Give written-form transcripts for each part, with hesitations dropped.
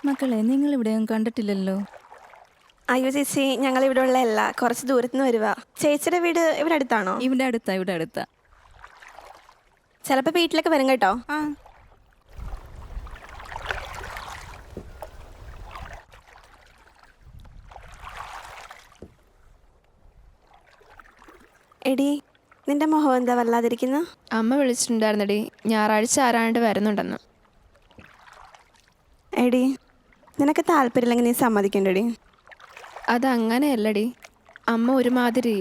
മക്കളെ നിങ്ങൾ ഇവിടെയും കണ്ടിട്ടില്ലല്ലോ. അയ്യോ ചേച്ചി, ഞങ്ങൾ ഇവിടെ ഉള്ളതല്ല, കുറച്ച് ദൂരത്തുനിന്ന് വരുക. ചേച്ചിയുടെ വീട് ഇവിടെ അടുത്താണോ? ഇവിടെ അടുത്താ. ചിലപ്പോൾ വീട്ടിലൊക്കെ വരും കേട്ടോ. ആ എടി, നിന്റെ മുഖം എന്താ വല്ലാതിരിക്കുന്ന? അമ്മ വിളിച്ചിട്ടുണ്ടായിരുന്നടി, ഞായറാഴ്ച ആരാണ്ട് വരുന്നുണ്ടെന്ന്. എടി, നിനക്ക് താല്പര്യമില്ലെങ്കിൽ നീ സമ്മതിക്കണ്ടടി. അതങ്ങനെയല്ലടി, അമ്മ ഒരുമാതിരി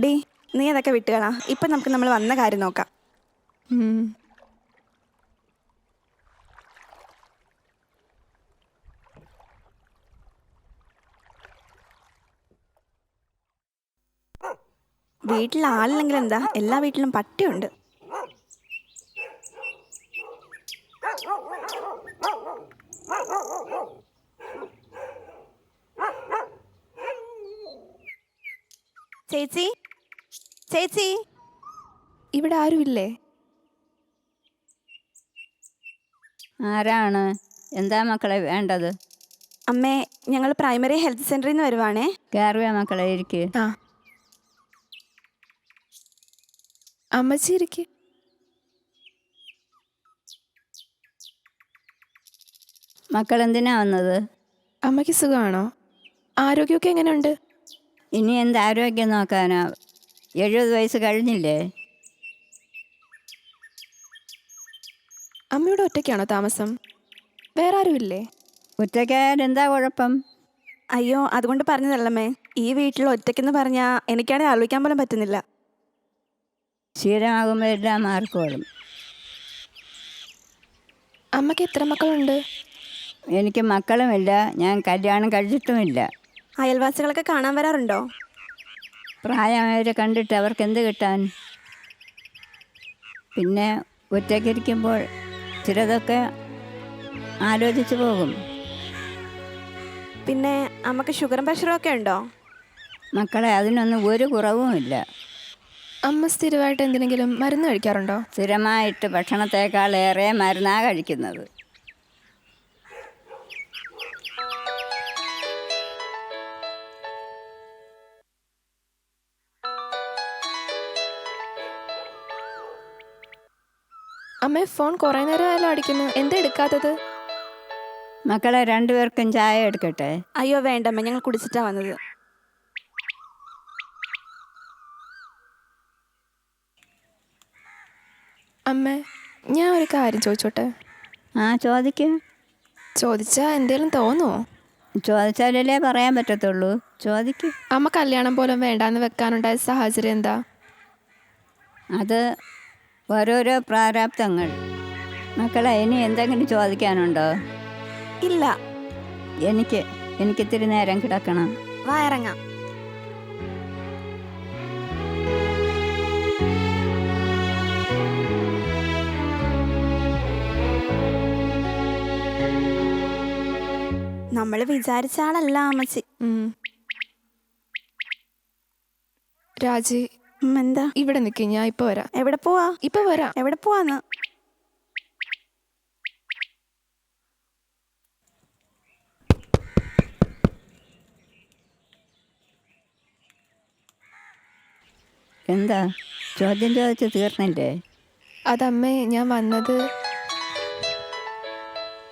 ഡി, നീ അതൊക്കെ വിട്ടുകളാ. ഇപ്പം നമുക്ക് നമ്മൾ വന്ന കാര്യം നോക്കാം. വീട്ടിൽ ആളില്ലെങ്കിൽ എന്താ, എല്ലാ വീട്ടിലും പട്ടിയുണ്ട്. ചേച്ചി, ചേച്ചി, ഇവിടെ ആരുമില്ലേ? ആരാണ്? എന്താ മക്കളെ വേണ്ടത്? അമ്മേ, ഞങ്ങൾ പ്രൈമറി ഹെൽത്ത് സെൻ്ററിൽ നിന്ന് വരുവാണേ. കയറുക മക്കളെ, ഇരിക്ക്. ആ അമ്മച്ചി ഇരിക്ക്. മക്കൾ എന്തിനാ വന്നത്? അമ്മയ്ക്ക് സുഖമാണോ? ആരോഗ്യമൊക്കെ എങ്ങനെയുണ്ട്? ഇനി എന്ത് ആരോഗ്യം നോക്കാനാ? 70 വയസ്സ് കഴിഞ്ഞില്ലേ? അമ്മയുടെ ഒറ്റയ്ക്കാണോ താമസം? വേറെ ആരുമില്ലേ? ഒറ്റയ്ക്കായാൽ എന്താ കുഴപ്പം? അയ്യോ, അതുകൊണ്ട് പറഞ്ഞതല്ലമ്മേ. ഈ വീട്ടിൽ ഒറ്റയ്ക്കെന്ന് പറഞ്ഞാൽ എനിക്കാണെങ്കിൽ ആലോചിക്കാൻ പോലും പറ്റുന്നില്ല. ശീലമാകുമ്പോൾ എല്ലാം മാറിക്കോളും. അമ്മയ്ക്ക് എത്ര മക്കളുണ്ട്? എനിക്ക് മക്കളുമില്ല, ഞാൻ കല്യാണം കഴിച്ചിട്ടുമില്ല. അയൽവാസികളൊക്കെ കാണാൻ വരാറുണ്ടോ? പ്രായമായവരെ കണ്ടിട്ട് അവർക്ക് എന്ത് കിട്ടാൻ? പിന്നെ ഒറ്റയ്ക്കിരിക്കുമ്പോൾ ചിലതൊക്കെ ആലോചിച്ച് പോകും. പിന്നെ അമ്മക്ക് ഷുഗറും പ്രഷറും ഒക്കെ ഉണ്ടോ? മക്കളെ, അതിനൊന്നും ഒരു കുറവുമില്ല. അമ്മ സ്ഥിരമായിട്ട് എന്തിനെങ്കിലും മരുന്ന് കഴിക്കാറുണ്ടോ? സ്ഥിരമായിട്ട് ഭക്ഷണത്തേക്കാളേറെ മരുന്നാണ് കഴിക്കുന്നത്. അമ്മേ, ഫോൺ കുറേ നേരമായാലും അടിക്കുന്നു, എന്താ എടുക്കാത്തത്? മക്കളെ, രണ്ടുപേർക്കും ചായ എടുക്കട്ടെ? അയ്യോ വേണ്ടമ്മേ, ഞങ്ങൾ കുടിച്ചിട്ടാ വന്നത്. അമ്മേ, ഞാൻ ഒരു കാര്യം ചോദിച്ചോട്ടെ? ആ, ചോദിക്കും. ചോദിച്ചാൽ എന്തേലും തോന്നുമോ? ചോദിച്ചാലല്ലേ പറയാൻ പറ്റത്തുള്ളൂ. ചോദിക്കും. അമ്മ കല്യാണം പോലും വേണ്ടാന്ന് വെക്കാനുണ്ടായ സാഹചര്യം എന്താ? അത് ഓരോരോ പ്രാരാബ്ദങ്ങൾ. മക്കളെ, ഇനി എന്തെങ്കിലും ചോദിക്കാനുണ്ടോ? ഇല്ല. എനിക്കിത്തിരി നേരം കിടക്കണം. വാ, ഇറങ്ങാം. നമ്മൾ വിചാരിച്ച ആളല്ല അമ്മച്ചി. രാജി, എന്താ? ഇവിടെ നിൽക്കി, ഞാൻ ഇപ്പൊ വരാം. എവിടെ പോവാ? ഇപ്പൊ വരാം. എവിടെ പോവാന്ന്? എന്താ ചോദ്യം ചോദിച്ച് തീർന്നില്ലേ? അതമ്മേ, ഞാൻ വന്നത്.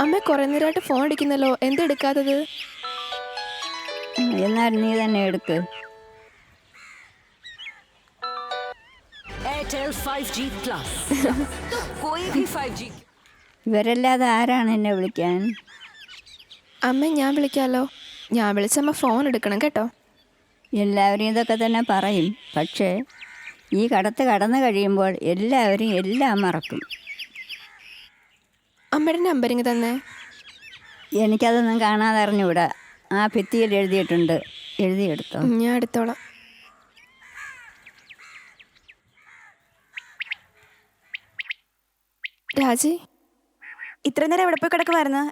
അമ്മ കുറെ നേരമായിട്ട് ഫോൺ അടിക്കുന്നല്ലോ, എന്തെടുക്കാത്തത്? എന്നാൽ നീ തന്നെ എടുക്ക്. Airtel 5G Plus. कोई भी 5G. ഇവരല്ലാതെ ആരാണ് എന്നെ വിളിക്കാൻ? അമ്മ, ഞാൻ വിളിക്കാമല്ലോ. ഞാൻ വിളിച്ചമ്മ ഫോൺ എടുക്കണം കേട്ടോ. എല്ലാവരും ഇതൊക്കെ തന്നെ പറയും, പക്ഷേ ഈ കടന്നു കഴിയുമ്പോൾ എല്ലാവരും എല്ലാം മറക്കും. അമ്മയുടെ നമ്പറിങ് തന്നെ. എനിക്കതൊന്നും കാണാതെ അറിഞ്ഞുകൂടാ. ആ ഭിത്തിയിൽ എഴുതിയിട്ടുണ്ട്, എഴുതിയെടുത്തോ. ഞാൻ എടുത്തോളാം. രാജി, ഇത്ര നേരം എവിടെ പോയി കിടക്കുമായിരുന്നു?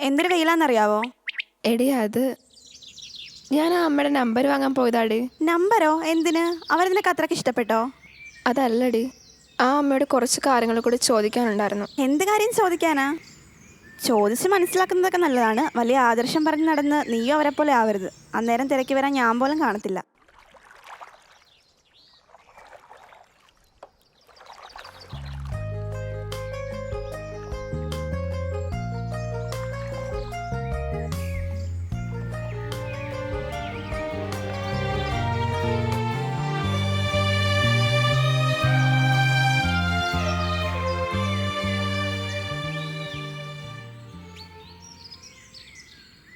എന്തൊരു വെയിലാന്നറിയാവോ? എടി, അത് ഞാൻ ആ അമ്മയുടെ നമ്പർ വാങ്ങാൻ പോയതാടി. നമ്പരോ? എന്തിന്? അവരെനിനക്ക് അത്രയ്ക്ക് ഇഷ്ടപ്പെട്ടോ? അതല്ലടി, ആ അമ്മയോട് കുറച്ച് കാര്യങ്ങൾ കൂടി ചോദിക്കാനുണ്ടായിരുന്നു. എന്ത് കാര്യം ചോദിക്കാനാ? ചോദിച്ച് മനസ്സിലാക്കുന്നതൊക്കെ നല്ലതാണ്. വലിയ ആദർശം പറഞ്ഞ് നടന്ന് നീയോ അവരെ പോലെ ആവരുത്. അന്നേരം തിരക്കി വരാൻ ഞാൻ പോലും കാണത്തില്ല.